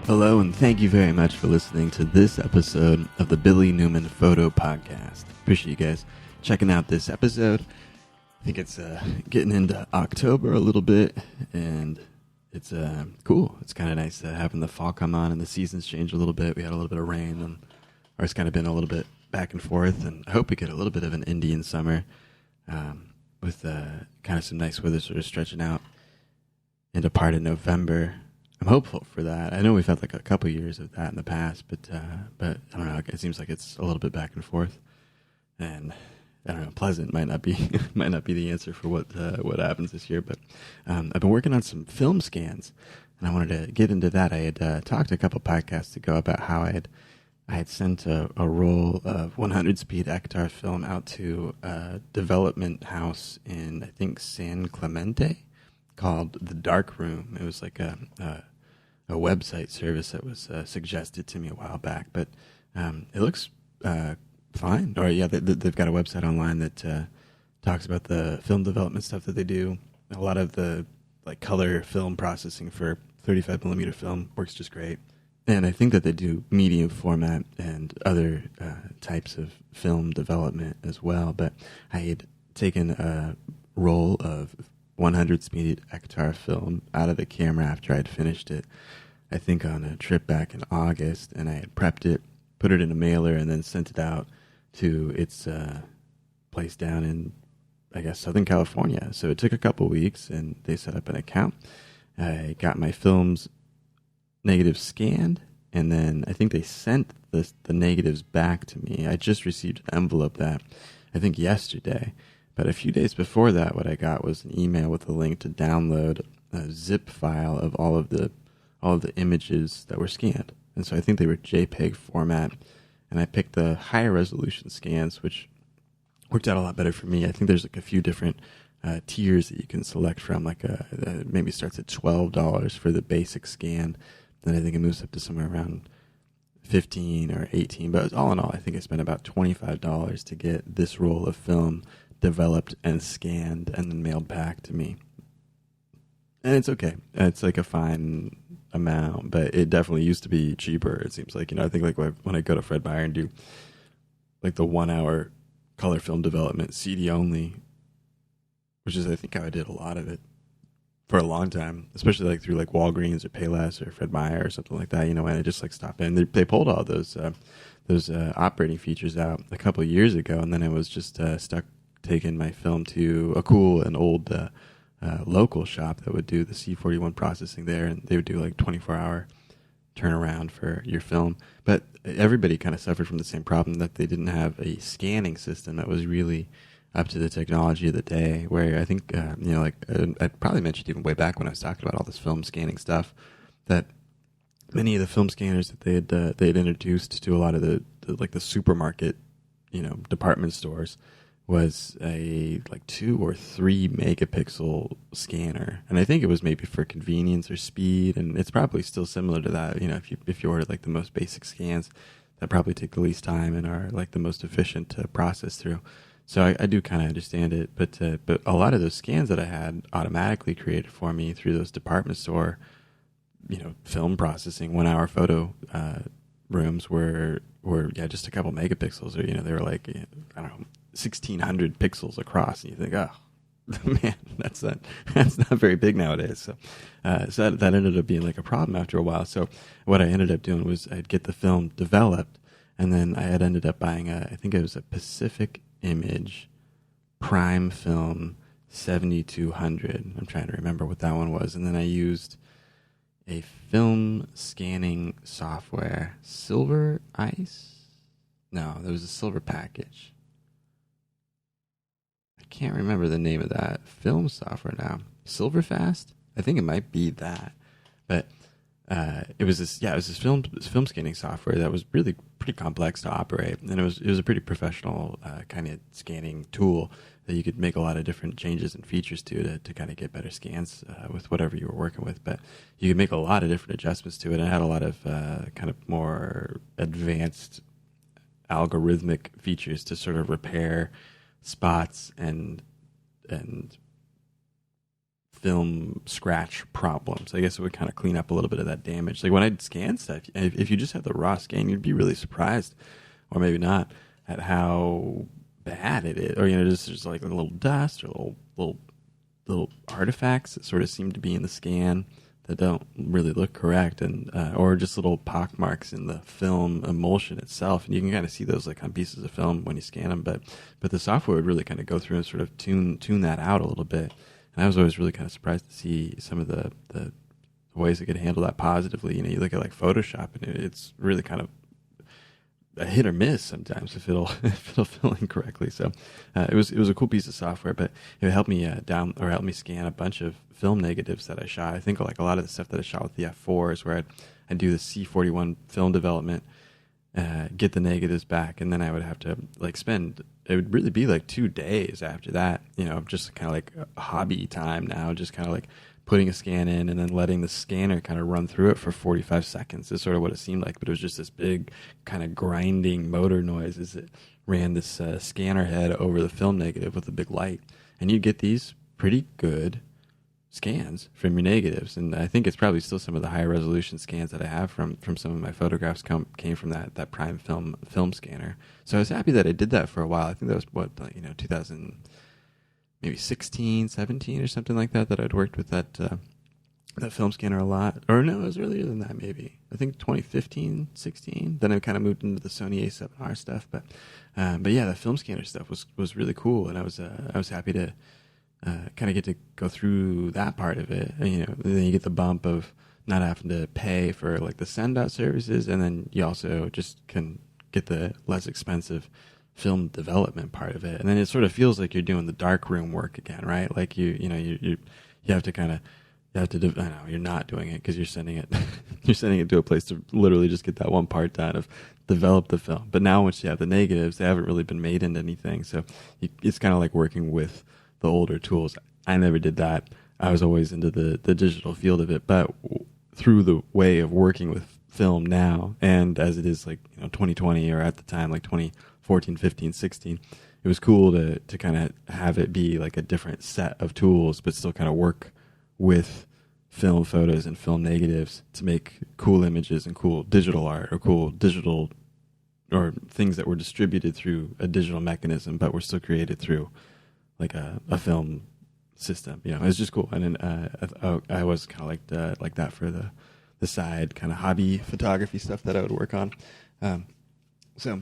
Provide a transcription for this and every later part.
Hello, and thank you very much for listening to this episode of the Billy Newman Photo Podcast. Appreciate you guys checking out this episode. I think it's getting into October a little bit, and it's cool. It's kind of nice having the fall come on and the seasons change a little bit. We had a little bit of rain, or it's kind of been a little bit back and forth, and I hope we get a little bit of an Indian summer with kind of some nice weather sort of stretching out into part of November. I'm hopeful for that. I know we've had like a couple years of that in the past, but I don't know. It seems like it's a little bit back and forth, and I don't know. Pleasant might not be the answer for what happens this year. But I've been working on some film scans, and I wanted to get into that. I had talked a couple podcasts ago about how I had sent a roll of 100 speed Ektar film out to a development house in, I think, San Clemente, called the Darkroom. It was like a website service that was suggested to me a while back, but it looks fine. Or yeah, they've got a website online that talks about the film development stuff that they do. A lot of the like color film processing for 35 millimeter film works just great. And I think that they do medium format and other types of film development as well. But I had taken a roll of 100 speed Ektar film out of the camera after I'd finished it, I think on a trip back in August, and I had prepped it, put it in a mailer, and then sent it out to its place down in, I guess, Southern California. So it took a couple weeks, and they set up an account. I got my films negatives scanned, and then I think they sent the negatives back to me. I just received an envelope that, I think yesterday. But a few days before that, what I got was an email with a link to download a zip file of all of the images that were scanned. And so I think they were JPEG format. And I picked the higher resolution scans, which worked out a lot better for me. I think there's like a few different tiers that you can select from. Like maybe starts at $12 for the basic scan. Then I think it moves up to somewhere around $15 or $18. But all in all, I think I spent about $25 to get this roll of film developed and scanned and then mailed back to me. And it's okay. It's like a fine amount, but it definitely used to be cheaper. It seems like, I think like when I go to Fred Meyer and do like the 1 hour color film development, CD only, which is I think how I did a lot of it for a long time, especially like through like Walgreens or Payless or Fred Meyer or something like that, and I just like stop in. They pulled all those operating features out a couple of years ago, and then I was just stuck taking my film to a cool and old local shop that would do the C41 processing there, and they would do like 24-hour turnaround for your film. But everybody kind of suffered from the same problem, that they didn't have a scanning system that was really up to the technology of the day, where I think, I probably mentioned even way back when I was talking about all this film scanning stuff, that many of the film scanners that they had introduced to a lot of the supermarket, department stores, was a like 2 or 3 megapixel scanner, and I think it was maybe for convenience or speed, and it's probably still similar to that. If you order like the most basic scans that probably take the least time and are like the most efficient to process through. So I do kind of understand it, but a lot of those scans that I had automatically created for me through those department store, film processing 1 hour photo rooms were just a couple megapixels, or they were like, I don't know, 1,600 pixels across, and you think, oh man, that's not very big nowadays. So that ended up being like a problem after a while. So what I ended up doing was I'd get the film developed, and then I had ended up buying I think it was a Pacific Image Prime Film 7200. I'm trying to remember what that one was, and then I used a film scanning software, Silver Ice. No, there was a Silver Package. I can't remember the name of that film software now. Silverfast? I think it might be that. But it was this film scanning software that was really pretty complex to operate, and it was a pretty professional kind of scanning tool that you could make a lot of different changes and features to kind of get better scans with whatever you were working with. But you could make a lot of different adjustments to it, and it had a lot of kind of more advanced algorithmic features to sort of repair spots and film scratch problems. I guess it would kind of clean up a little bit of that damage. Like when I'd scan stuff, if you just have the raw scan, you'd be really surprised, or maybe not, at how bad it is. Or, just like a little dust or little artifacts that sort of seem to be in the scan that don't really look correct, and or just little pock marks in the film emulsion itself. And you can kind of see those like on pieces of film when you scan them, but the software would really kind of go through and sort of tune that out a little bit. And I was always really kind of surprised to see some of the ways it could handle that positively. You look at like Photoshop, and it's really kind of a hit or miss sometimes if it'll fill in correctly. So it was a cool piece of software, but it helped me help me scan a bunch of film negatives that I shot. I think like a lot of the stuff that I shot with the F4 is where I'd do the C41 film development, get the negatives back, and then I would have to like it would really be like 2 days after that, just kind of like a hobby time now, just kind of like putting a scan in and then letting the scanner kind of run through it for 45 seconds is sort of what it seemed like. But it was just this big kind of grinding motor noise as it ran this scanner head over the film negative with a big light. And you get these pretty good scans from your negatives. And I think it's probably still some of the higher resolution scans that I have from some of my photographs came from that prime film scanner. So I was happy that I did that for a while. I think that was 2000, maybe 16, 17 or something like that I'd worked with that film scanner a lot. Or no, it was earlier than that maybe. I think 2015, 16. Then I kind of moved into the Sony A7R stuff. But yeah, the film scanner stuff was really cool, and I was happy to kind of get to go through that part of it. And, then you get the bump of not having to pay for like the send-out services, and then you also just can get the less expensive film development part of it. And then it sort of feels like you're doing the darkroom work again, right? Like you have to kind of, I know you're not doing it because you're sending it to a place to literally just get that one part done of develop the film. But now once you have the negatives, they haven't really been made into anything. So it's kind of like working with the older tools. I never did that. I was always into the digital field of it, but through the way of working with film now, and as it is like 2020, or at the time like 2014, 15, 16, it was cool to kind of have it be like a different set of tools, but still kind of work with film photos and film negatives to make cool images and cool digital art, or cool digital, or things that were distributed through a digital mechanism but were still created through like a film system. It's just cool. And then I was kind of like that for the side kind of hobby photography stuff that I would work on. So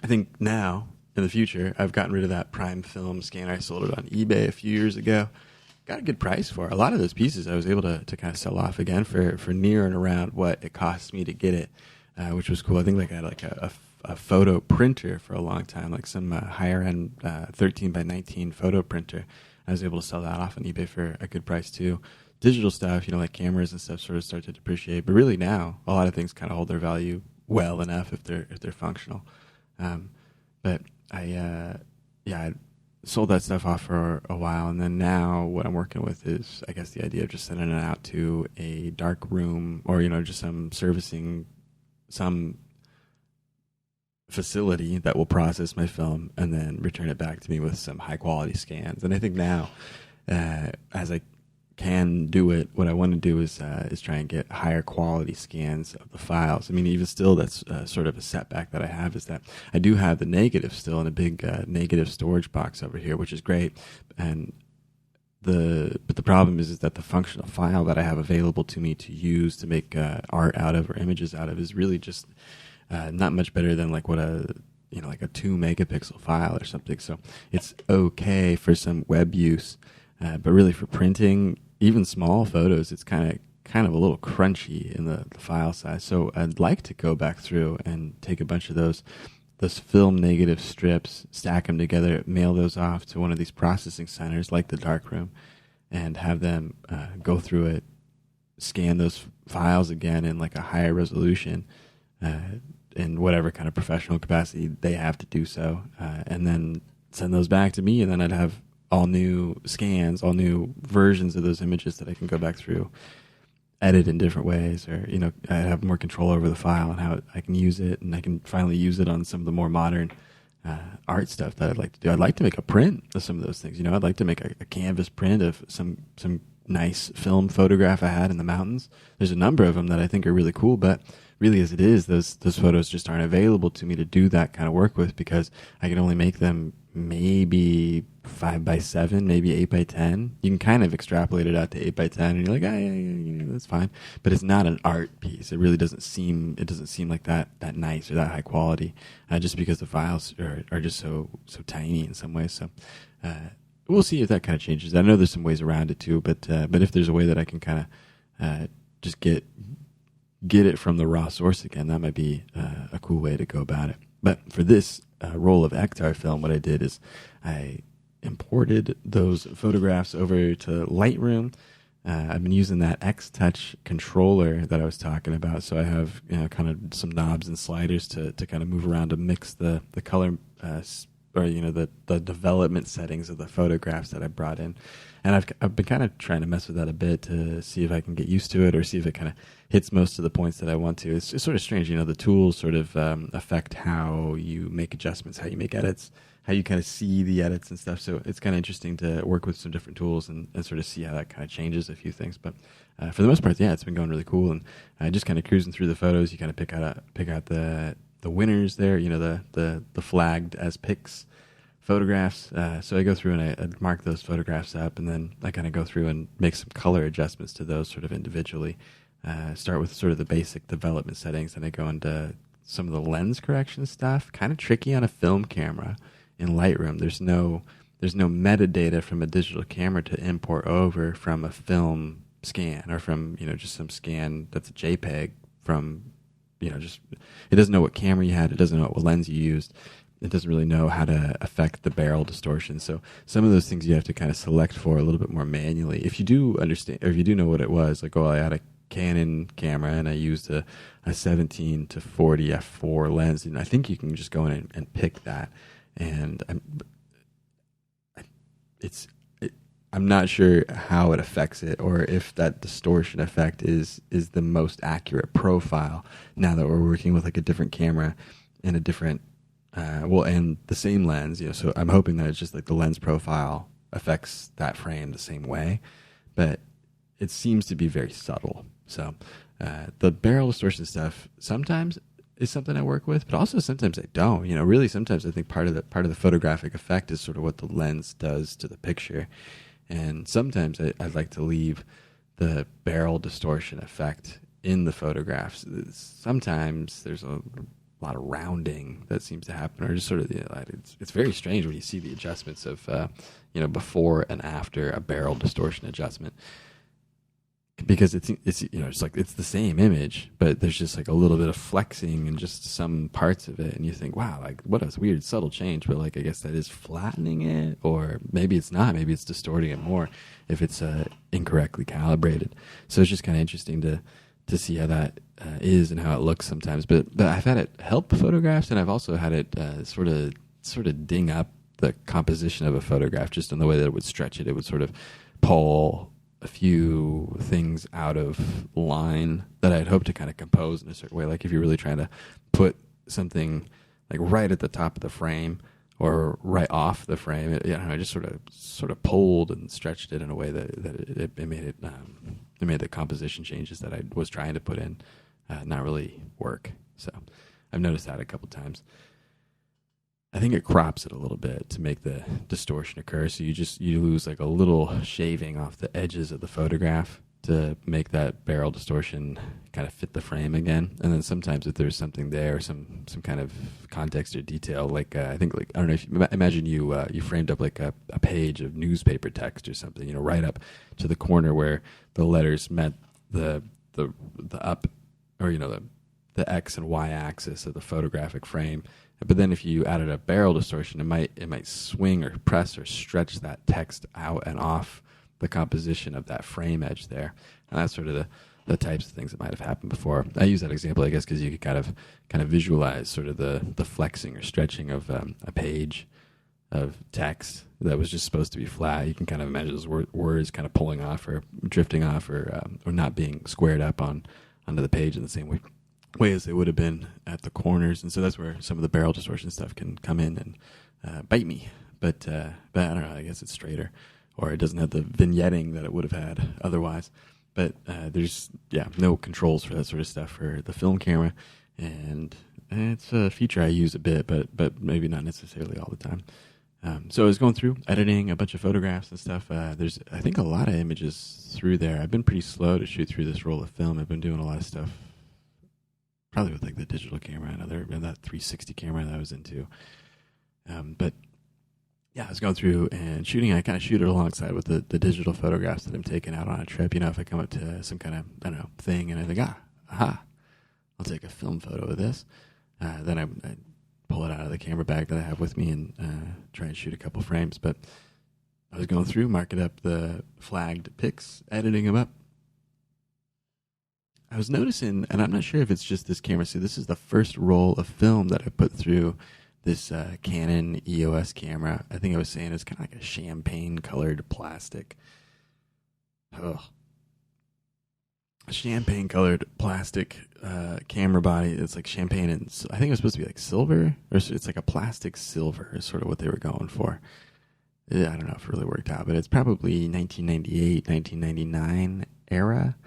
I think now in the future, I've gotten rid of that prime film scanner. I sold it on eBay a few years ago. Got a good price for it. A lot of those pieces I was able to kind of sell off again for near and around what it cost me to get it, which was cool. I think like I had like a photo printer for a long time, like some higher end 13 by 19 photo printer. I was able to sell that off on eBay for a good price too. Digital stuff, like cameras and stuff, sort of start to depreciate. But really now, a lot of things kind of hold their value well enough if they're functional. But I sold that stuff off for a while, and then now what I'm working with is, I guess, the idea of just sending it out to a darkroom, or just some facility that will process my film and then return it back to me with some high quality scans. And I think now, as I can do it, what I want to do is try and get higher quality scans of the files. I mean, even still, that's sort of a setback that I have, is that I do have the negative still in a big negative storage box over here, which is great. But the problem is that the functional file that I have available to me to use to make art out of, or images out of, is really just not much better than like what like a 2 megapixel file or something. So it's okay for some web use, but really for printing, even small photos, it's kind of a little crunchy in the file size. So I'd like to go back through and take a bunch of those film negative strips, stack them together, mail those off to one of these processing centers like the Darkroom, and have them go through it, scan those files again in like a higher resolution, in whatever kind of professional capacity they have to do so, and then send those back to me, and then I'd have all new scans, all new versions of those images that I can go back through, edit in different ways, or I have more control over the file and how I can use it, and I can finally use it on some of the more modern art stuff that I'd like to do. I'd like to make a print of some of those things. I'd like to make a canvas print of some nice film photograph I had in the mountains. There's a number of them that I think are really cool, but really as it is, those photos just aren't available to me to do that kind of work with, because I can only make them maybe 5x7, maybe 8x10. You can kind of extrapolate it out to 8x10, and you're like, yeah, that's fine. But it's not an art piece. It really doesn't seem like that nice or that high quality, just because the files are just so tiny in some ways. So we'll see if that kind of changes. I know there's some ways around it too, but if there's a way that I can kind of just get it from the raw source again, that might be a cool way to go about it. But for this roll of Ektar film, what I did is I imported those photographs over to Lightroom. I've been using that X-Touch controller that I was talking about, so I have kind of some knobs and sliders to kind of move around to mix the color or the development settings of the photographs that I brought in. And I've been kind of trying to mess with that a bit to see if I can get used to it, or see if it kind of hits most of the points that I want to. It's sort of strange, the tools sort of affect how you make adjustments, how you make edits, how you kind of see the edits and stuff. So it's kind of interesting to work with some different tools and sort of see how that kind of changes a few things. But for the most part, yeah, it's been going really cool. And just kind of cruising through the photos, you kind of pick out the winners there, the flagged as pics photographs. So I go through and I mark those photographs up, and then I kind of go through and make some color adjustments to those sort of individually. Start with sort of the basic development settings, and I go into some of the lens correction stuff. Kind of tricky on a film camera in Lightroom. There's no metadata from a digital camera to import over from a film scan, or from just some scan that's a JPEG from just, it doesn't know what camera you had, it doesn't know what lens you used. It doesn't really know how to affect the barrel distortion. So some of those things you have to kind of select for a little bit more manually. If you do understand, or if you do know what it was, like, I had a Canon camera and I used a 17 to 40 f4 lens, and I think you can just go in and pick that. And I'm not sure how it affects it, or if that distortion effect is the most accurate profile now that we're working with like a different camera and a different and the same lens, so I'm hoping that it's just like the lens profile affects that frame the same way, but it seems to be very subtle. So the barrel distortion stuff sometimes is something I work with, but also sometimes I don't. Really sometimes I think part of the photographic effect is sort of what the lens does to the picture, and sometimes I'd like to leave the barrel distortion effect in the photographs. Sometimes there's a lot of rounding that seems to happen, or just sort of it's very strange when you see the adjustments of before and after a barrel distortion adjustment, because it's like it's the same image, but there's just like a little bit of flexing in just some parts of it, and you think, wow, like what a weird subtle change, but like I guess that is flattening it, or maybe it's not, maybe it's distorting it more if it's incorrectly calibrated. So it's just kind of interesting to see how that is and how it looks sometimes. But I've had it help photographs, and I've also had it sort of ding up the composition of a photograph, just in the way that it would stretch it. It would sort of pull a few things out of line that I'd hoped to kind of compose in a certain way. Like if you're really trying to put something like right at the top of the frame or right off the frame, I just sort of pulled and stretched it in a way that it made it made the composition changes that I was trying to put in not really work. So I've noticed that a couple times. I think it crops it a little bit to make the distortion occur. So you lose like a little shaving off the edges of the photograph to make that barrel distortion kind of fit the frame again. And then sometimes if there's something there, some kind of context or detail, like I think, like, I don't know, if you imagine you framed up like a page of newspaper text or something, right up to the corner where the letters met the up, or the X and Y axis of the photographic frame. But then if you added a barrel distortion, it might swing or press or stretch that text out and off the composition of that frame edge there. And that's sort of the types of things that might have happened before. I use that example, I guess, because you could kind of visualize sort of the flexing or stretching of a page of text that was just supposed to be flat. You can kind of imagine those words kind of pulling off or drifting off, or not being squared up onto the page in the same way way as they would have been at the corners, and so that's where some of the barrel distortion stuff can come in and bite me. But I don't know. I guess it's straighter, or it doesn't have the vignetting that it would have had otherwise. But there's no controls for that sort of stuff for the film camera, and it's a feature I use a bit, but maybe not necessarily all the time. So I was going through editing a bunch of photographs and stuff. There's, I think, a lot of images through there. I've been pretty slow to shoot through this roll of film. I've been doing a lot of stuff, probably with like the digital camera and that 360 camera that I was into. But yeah, I was going through and shooting. I kind of shoot it alongside with the digital photographs that I'm taking out on a trip. You know, if I come up to some kind of, I don't know, thing and I think, aha, I'll take a film photo of this. Then I pull it out of the camera bag that I have with me and try and shoot a couple frames. But I was going through, marking up the flagged pics, editing them up. I was noticing, and I'm not sure if it's just this camera. See, this is the first roll of film that I put through this Canon EOS camera. I think I was saying it's kind of like a champagne-colored plastic. Oh. Champagne-colored plastic camera body. It's like champagne, and I think it was supposed to be like silver, or it's like a plastic silver is sort of what they were going for. I don't know if it really worked out, but it's probably 1998, 1999 era,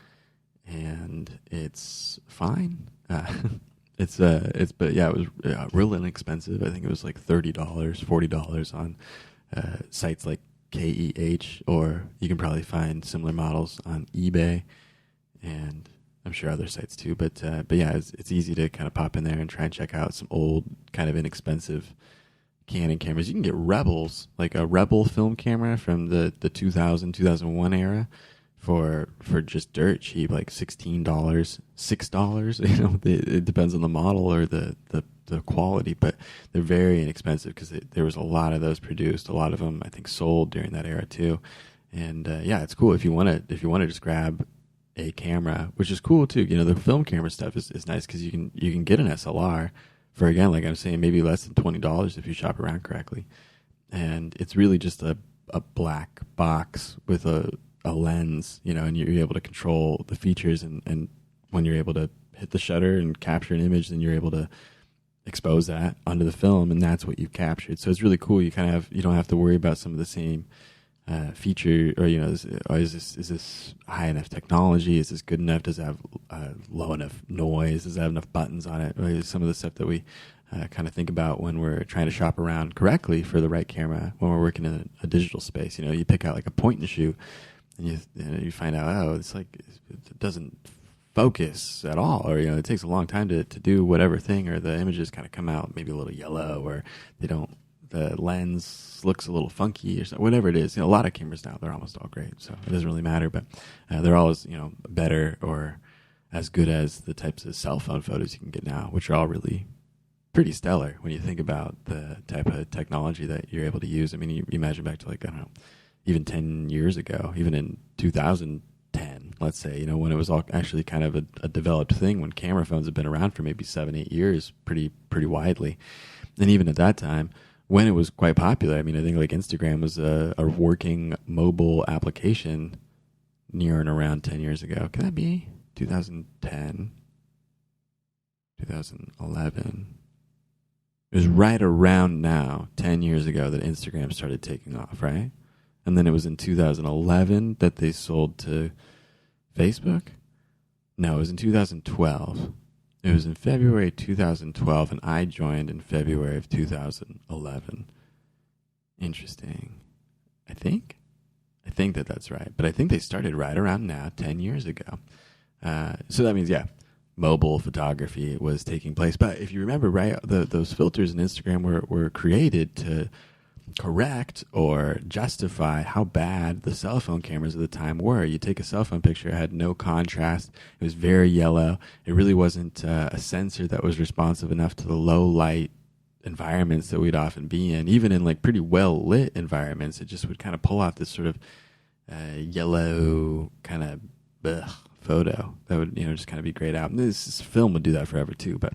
and it's fine. But yeah, it was real inexpensive. I think it was like $30, $40 on sites like KEH, or you can probably find similar models on eBay, and I'm sure other sites too. But yeah, it's easy to kind of pop in there and try and check out some old, kind of inexpensive Canon cameras. You can get Rebels, like a Rebel film camera from the 2000, 2001 era, for just dirt cheap, like $16, $6. You know, it depends on the model or the quality, but they're very inexpensive because there was a lot of those produced. A lot of them, I think, sold during that era too. And yeah, it's cool if you want to just grab a camera, which is cool too. You know, the film camera stuff is nice because you can get an SLR for, again, like I'm saying, maybe less than $20 if you shop around correctly. And it's really just a black box with a lens, you know, and you're able to control the features, and when you're able to hit the shutter and capture an image, then you're able to expose that onto the film, and that's what you've captured. So it's really cool. You don't have to worry about some of the same feature, or, you know, is this high enough technology? Is this good enough? Does it have low enough noise? Does it have enough buttons on it? Or some of the stuff that we kind of think about when we're trying to shop around correctly for the right camera when we're working in a digital space. You know, you pick out like a point and shoot, and you find out, oh, it's like it doesn't focus at all, or, you know, it takes a long time to do whatever thing, or the images kind of come out maybe a little yellow, or the lens looks a little funky, or something, whatever it is. You know, a lot of cameras now, they're almost all great, so it doesn't really matter, but they're always, you know, better or as good as the types of cell phone photos you can get now, which are all really pretty stellar when you think about the type of technology that you're able to use. I mean, you imagine back to, like, I don't know, even 10 years ago, even in 2010, let's say, you know, when it was all actually kind of a developed thing, when camera phones have been around for maybe 7-8 years pretty widely. And even at that time, when it was quite popular, I mean, I think like Instagram was a working mobile application near and around 10 years ago. Can that be 2010, 2011? It was right around now, 10 years ago, that Instagram started taking off, right? And then it was in 2011 that they sold to Facebook? No, it was in 2012. It was in February 2012, and I joined in February of 2011. Interesting. I think that's right. But I think they started right around now, 10 years ago. So that means, yeah, mobile photography was taking place. But if you remember, right, those filters in Instagram were created to correct or justify how bad the cell phone cameras at the time were. You take a cell phone picture, it had no contrast, it was very yellow, it really wasn't a sensor that was responsive enough to the low light environments that we'd often be in. Even in like pretty well lit environments, it just would kind of pull off this sort of yellow kind of photo that would, you know, just kind of be grayed out. And this film would do that forever too, but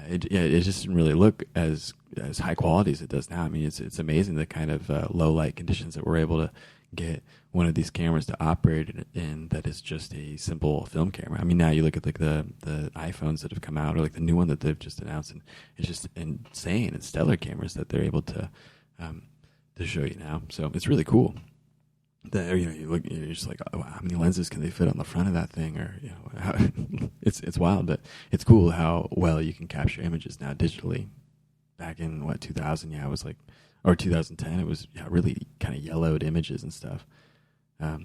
it just didn't really look as high quality as it does now. I mean, it's amazing the kind of low light conditions that we're able to get one of these cameras to operate in that is just a simple film camera. I mean, now you look at like the iPhones that have come out, or like the new one that they've just announced, and it's just insane and stellar cameras that they're able to show you now. So it's really cool. That, you know, you look, you're just like, oh, how many lenses can they fit on the front of that thing? Or, you know, it's wild, but it's cool how well you can capture images now digitally. Back in 2000, it was like, or 2010, it was really kind of yellowed images and stuff. I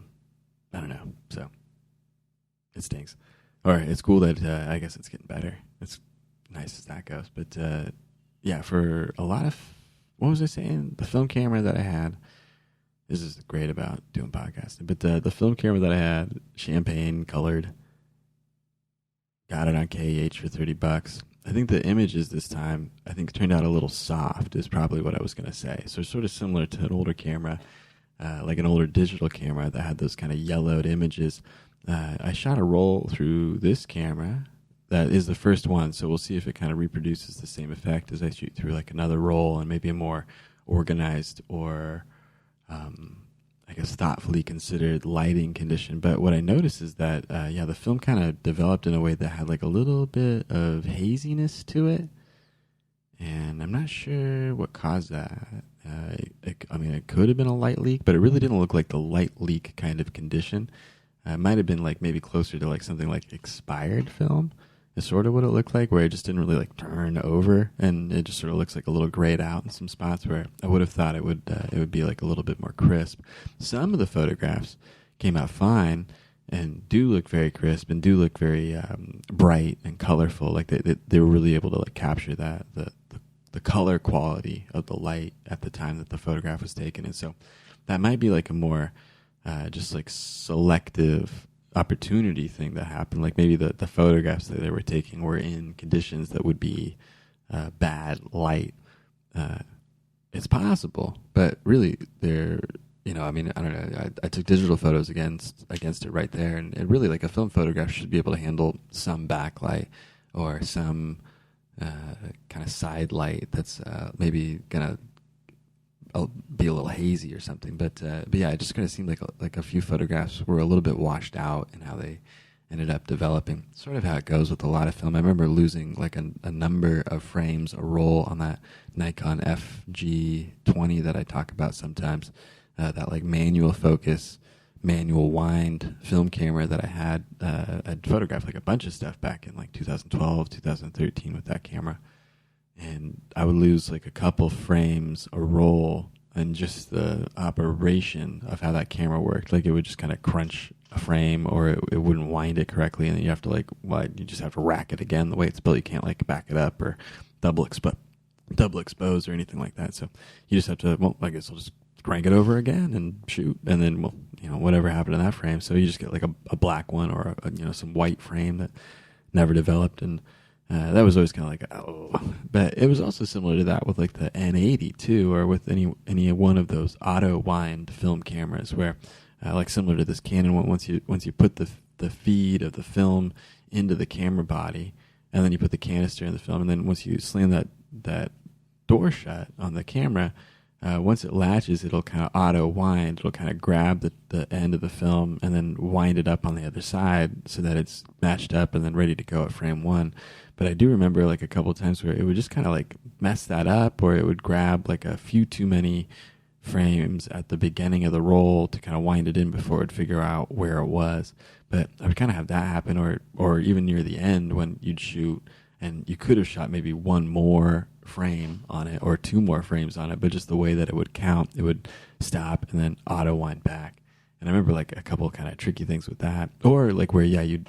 don't know, so it stinks. Or it's cool that I guess it's getting better. It's nice as that goes, but for a lot of, what was I saying? The film camera that I had. This is great about doing podcasting. But the film camera that I had, champagne colored, got it on KH for $30. I think the images this time, turned out a little soft is probably what I was going to say. So it's sort of similar to an older camera, like an older digital camera that had those kind of yellowed images. I shot a roll through this camera. That is the first one. So we'll see if it kind of reproduces the same effect as I shoot through like another roll and maybe a more organized or I guess thoughtfully considered lighting condition. But what I noticed is that, the film kind of developed in a way that had like a little bit of haziness to it. And I'm not sure what caused that. It could have been a light leak, but it really didn't look like the light leak kind of condition. It might have been like maybe closer to like something like expired film. Is sort of what it looked like, where it just didn't really like turn over, and it just sort of looks like a little grayed out in some spots where I would have thought it would be like a little bit more crisp. Some of the photographs came out fine and do look very crisp and do look very bright and colorful. Like they were really able to like capture that the color quality of the light at the time that the photograph was taken, and so that might be like a more just like selective opportunity thing that happened. Like maybe the photographs that they were taking were in conditions that would be bad light. It's possible, but really they're, I don't know. I took digital photos against it right there, and really like a film photograph should be able to handle some backlight or some kind of side light that's maybe gonna be a little hazy or something, but yeah, it just kind of seemed like a few photographs were a little bit washed out in how they ended up developing. Sort of how it goes with a lot of film. I remember losing like a number of frames, a roll on that Nikon FG20 that I talk about sometimes. That like manual focus, manual wind film camera that I had. I'd photographed like a bunch of stuff back in like 2012, 2013 with that camera. And I would lose like a couple frames a roll, and just the operation of how that camera worked. Like it would just kind of crunch a frame, or it wouldn't wind it correctly, and then you have to you just have to rack it again the way it's built. You can't like back it up or double expose or anything like that. So you just have to, I guess I'll just crank it over again and shoot, and then whatever happened to that frame. So you just get like a black one or some white frame that never developed, and that was always kind of like, oh. But it was also similar to that with like the N80 too, or with any one of those auto wind film cameras, where like similar to this Canon one, once you put the feed of the film into the camera body, and then you put the canister in the film, and then once you slam that door shut on the camera, once it latches, it'll kind of auto wind. It'll kind of grab the end of the film and then wind it up on the other side so that it's matched up and then ready to go at frame one. But I do remember like a couple of times where it would just kind of like mess that up, or it would grab like a few too many frames at the beginning of the roll to kind of wind it in before it would figure out where it was. But I would kind of have that happen, or even near the end when you'd shoot and you could have shot maybe one more frame on it or two more frames on it, but just the way that it would count, it would stop and then auto wind back. And I remember like a couple kind of tricky things with that, or like where you'd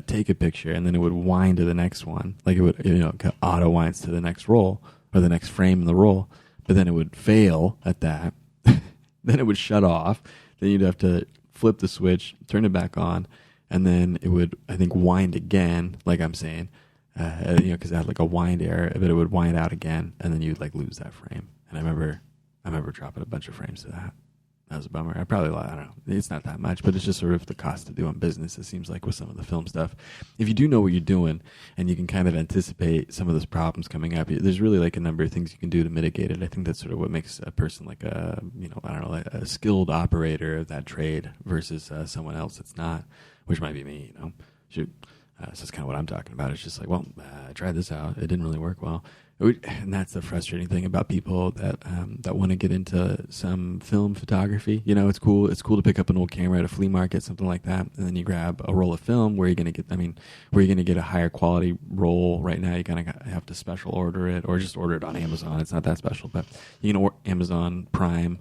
take a picture and then it would wind to the next one, like it would auto winds to the next roll or the next frame in the roll, but then it would fail at that. Then it would shut off. Then you'd have to flip the switch, turn it back on, and then it would, I think, wind again, like I'm saying, because it had like a wind error, but it would wind out again, and then you'd like lose that frame. And I remember dropping a bunch of frames to that. That was a bummer. I don't know. It's not that much, but it's just sort of the cost of doing business, it seems like, with some of the film stuff. If you do know what you're doing and you can kind of anticipate some of those problems coming up, there's really like a number of things you can do to mitigate it. I think that's sort of what makes a person like like a skilled operator of that trade versus someone else that's not, which might be me, Shoot. So that's kind of what I'm talking about. It's just like, well, I tried this out. It didn't really work well. And that's the frustrating thing about people that want to get into some film photography. It's cool. It's cool to pick up an old camera at a flea market, something like that, and then you grab a roll of film. Where you're going to get a higher quality roll. Right now, you kind of have to special order it, or just order it on Amazon. It's not that special, but you can order Amazon Prime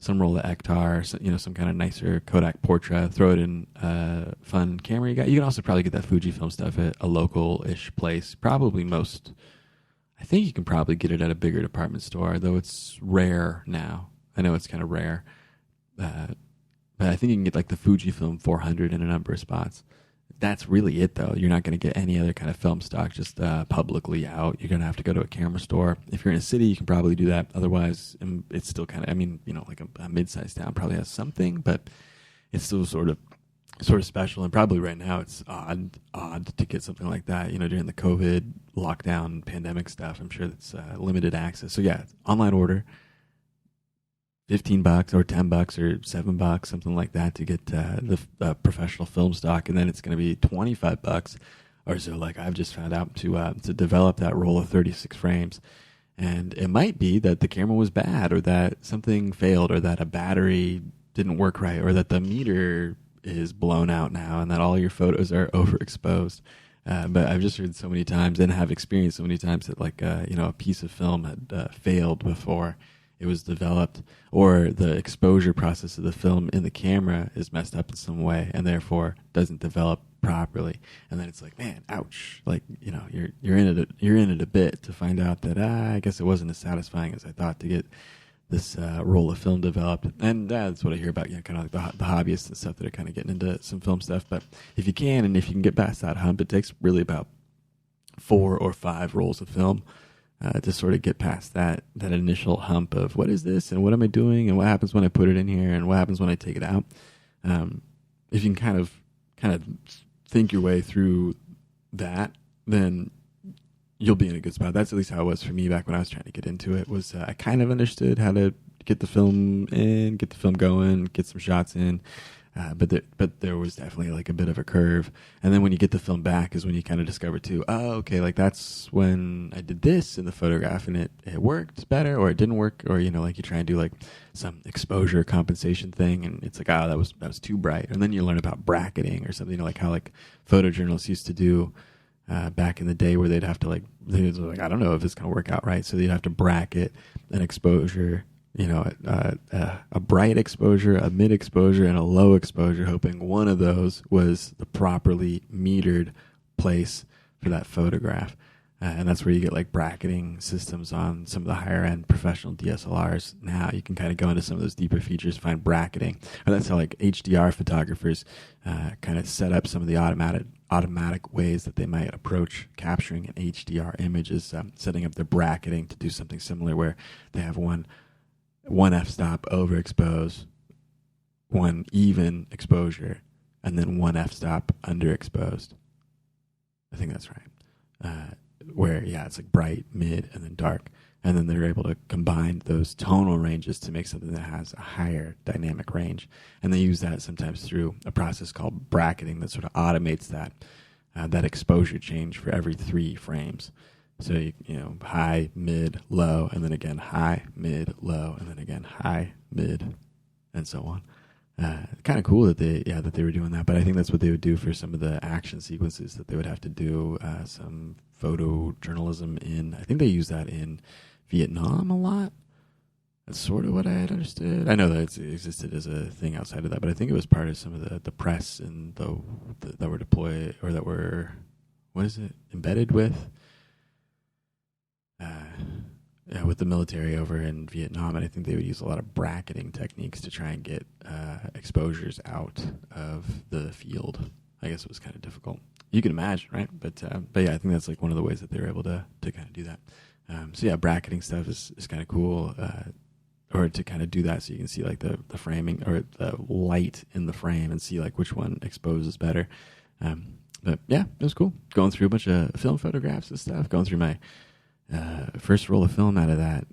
some roll of Ektar, some kind of nicer Kodak Portra, throw it in a fun camera you got. You can also probably get that Fujifilm stuff at a local-ish place. I think you can probably get it at a bigger department store, though it's rare now. I know it's kind of rare. But I think you can get like the Fujifilm 400 in a number of spots. That's really it, though. You're not going to get any other kind of film stock just publicly out. You're going to have to go to a camera store. If you're in a city, you can probably do that. Otherwise, it's still kind of, like a mid-sized town probably has something, but it's still sort of special. And probably right now it's odd to get something like that, during the COVID lockdown pandemic stuff. I'm sure that's limited access. So yeah, online order. $15 or $10 or $7, something like that, to get the professional film stock, and then it's going to be $25 or so, like I've just found out, to develop that roll of 36 frames. And it might be that the camera was bad, or that something failed, or that a battery didn't work right, or that the meter is blown out now, and that all your photos are overexposed. But I've just heard so many times, and have experienced so many times, that a piece of film had failed before it was developed, or the exposure process of the film in the camera is messed up in some way and therefore doesn't develop properly. And then it's like, man, ouch! Like, you're in it a bit to find out that I guess it wasn't as satisfying as I thought to get this roll of film developed. And that's what I hear about, kind of like the hobbyists and stuff that are kind of getting into some film stuff. But if you can get past that hump, it takes really about 4 or 5 rolls of film to sort of get past that initial hump of what is this, and what am I doing, and what happens when I put it in here, and what happens when I take it out. If you can kind of think your way through that, then you'll be in a good spot. That's at least how it was for me back when I was trying to get into it. Was I kind of understood how to get the film in, get the film going, get some shots in. But there was definitely like a bit of a curve. And then when you get the film back is when you kind of discover too, okay, like that's when I did this in the photograph and it worked better, or it didn't work, or, like you try and do like some exposure compensation thing and it's like, that was too bright. And then you learn about bracketing or something, like how like photojournalists used to do back in the day, where they'd have to I don't know if it's going to work out right. So they'd have to bracket an exposure, a bright exposure, a mid exposure, and a low exposure, hoping one of those was the properly metered place for that photograph. And that's where you get like bracketing systems on some of the higher end professional DSLRs. Now you can kind of go into some of those deeper features, find bracketing. And that's how like HDR photographers kind of set up some of the automatic ways that they might approach capturing an HDR image, is setting up their bracketing to do something similar, where they have one f-stop overexpose, one even exposure, and then one f-stop underexposed. I think that's right. Where, it's like bright, mid, and then dark. And then they're able to combine those tonal ranges to make something that has a higher dynamic range. And they use that sometimes through a process called bracketing that sort of automates that exposure change for every 3 frames. So, high, mid, low, and then again high, mid, low, and then again high, mid, and so on. Kind of cool that they were doing that, but I think that's what they would do for some of the action sequences that they would have to do some photojournalism in. I think they use that in Vietnam a lot. That's sort of what I had understood. I know that it existed as a thing outside of that, but I think it was part of some of the press and that were deployed, or that were, embedded with with the military over in Vietnam. And I think they would use a lot of bracketing techniques to try and get exposures out of the field. I guess it was kind of difficult. You can imagine, right? But yeah, I think that's like one of the ways that they were able to kind of do that. So yeah, bracketing stuff is kind of cool. or to kind of do that so you can see like the framing or the light in the frame and see like which one exposes better. But yeah, it was cool. Going through a bunch of film photographs and stuff, going through my first roll of film out of that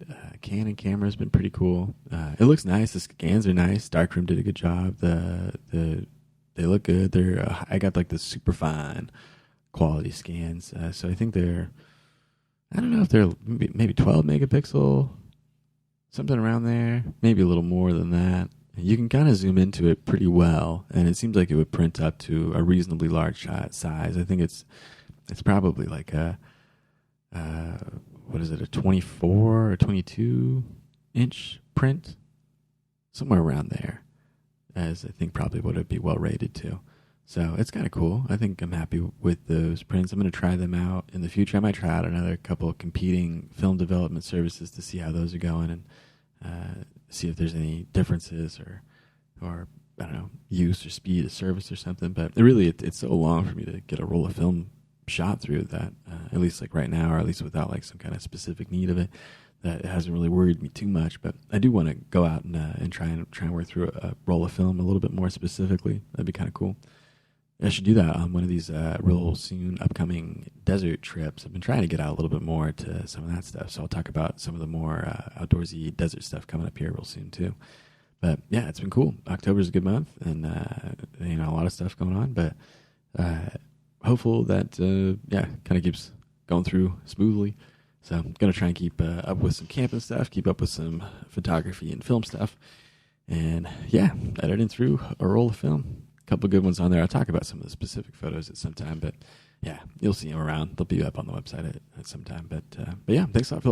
Canon camera has been pretty cool. It looks nice. The scans are nice. Darkroom did a good job. They look good. They're I got like the super fine quality scans. So I think they're, I don't know if they're maybe 12 megapixel, something around there, maybe a little more than that. You can kind of zoom into it pretty well, and it seems like it would print up to a reasonably large shot size. I think it's probably like a what is it, a 24 or 22 inch print, somewhere around there, as I think probably what it'd be well rated to. So it's kind of cool. I think I'm happy with those prints. I'm going to try them out in the future. I might try out another couple of competing film development services to see how those are going, and see if there's any differences or I don't know, use or speed of service or something. But it's so long for me to get a roll of film shot through that, at least like right now, or at least without like some kind of specific need of it, that it hasn't really worried me too much. But I do want to go out and try and work through a roll of film a little bit more specifically. That'd be kind of cool. I should do that on one of these real soon upcoming desert trips. I've been trying to get out a little bit more to some of that stuff, so I'll talk about some of the more outdoorsy desert stuff coming up here real soon too. But yeah, it's been cool. October's a good month, and a lot of stuff going on. But hopeful that kind of keeps going through smoothly. So I'm gonna try and keep up with some camping stuff, keep up with some photography and film stuff, and yeah, editing through a roll of film. Couple good ones on there. I'll talk about some of the specific photos at some time, but yeah, you'll see them around. They'll be up on the website at some time. But yeah, thanks a lot for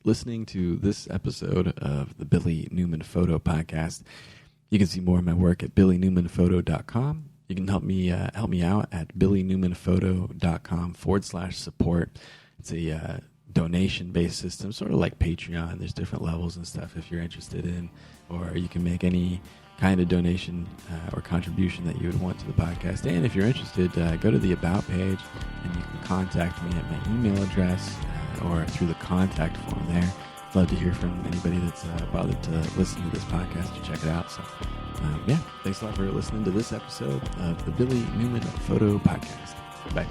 listening to this episode of the Billy Newman Photo Podcast. You can see more of my work at billynewmanphoto.com. You can help me out at billynewmanphoto.com/support. It's a donation-based system, sort of like Patreon. There's different levels and stuff if you're interested in, or you can make any kind of donation or contribution that you would want to the podcast. And if you're interested, go to the About page, and you can contact me at my email address or through the contact form there. I'd love to hear from anybody that's bothered to listen to this podcast or check it out. So, yeah, thanks a lot for listening to this episode of the Billy Newman Photo Podcast. Bye.